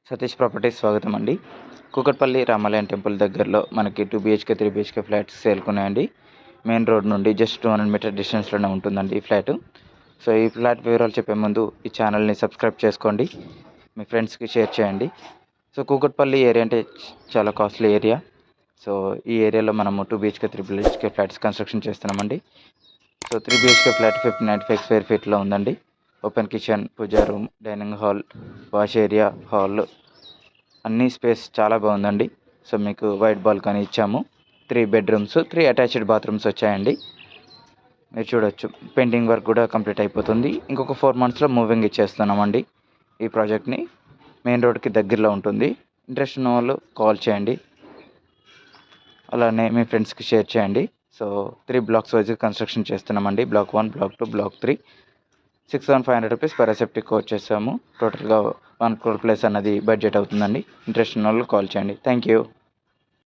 Satish properties స్వాగతం అండి. కూకట్పల్లి రామాలయం టెంపుల్ దగ్గరలో మనకి 2 BHK 3 BHK ఫ్లాట్స్ సేల్కున్నాయండి. మెయిన్ రోడ్ నుండి జస్ట్ 200 మీటర్ డిస్టెన్స్లోనే ఉంటుందండి ఈ ఫ్లాట్. సో ఈ ఫ్లాట్ వివరాలు చెప్పే ముందు ఈ ఛానల్ని సబ్స్క్రైబ్ చేసుకోండి, మీ ఫ్రెండ్స్కి షేర్ చేయండి. సో కూకట్పల్లి ఏరియా అంటే చాలా కాస్ట్లీ ఏరియా. సో ఈ ఏరియాలో మనము 2 BHK 3 BHK ఫ్లాట్స్ కన్స్ట్రక్షన్ చేస్తున్నామండి. సో 3 BHK ఫ్లాట్ 1595 స్క్వేర్ ఫీట్లో ఉందండి. Open kitchen, puja room, dining hall, wash area, hall అన్ని స్పేస్ చాలా బాగుందండి. సో మీకు వైట్ బాల్కనీ ఇచ్చాము. 3 బెడ్రూమ్స్, 3 అటాచ్డ్ బాత్రూమ్స్ వచ్చాయండి. మీరు చూడొచ్చు, పెయింటింగ్ వర్క్ కూడా కంప్లీట్ అయిపోతుంది. ఇంకొక 4 మంత్స్లో మూవింగ్ ఇచ్చేస్తున్నామండి. ఈ ప్రాజెక్ట్ని మెయిన్ రోడ్కి దగ్గరలో ఉంటుంది. ఇంట్రెస్ట్ ఉన్న వాళ్ళు కాల్ చేయండి, అలానే మీ ఫ్రెండ్స్కి షేర్ చేయండి. సో 3 బ్లాక్స్ వైజ్ కన్స్ట్రక్షన్ చేస్తున్నామండి. Block 1, block 2, block 3. 6,500 rupees per సెప్టిక్ కోట్ చేసాము. టోటల్గా 1 crore ప్లస్ అన్నది బడ్జెట్ అవుతుందండి. ఇంట్రెస్ట్ ఉన్న వాళ్ళు కాల్ చేయండి. Thank you.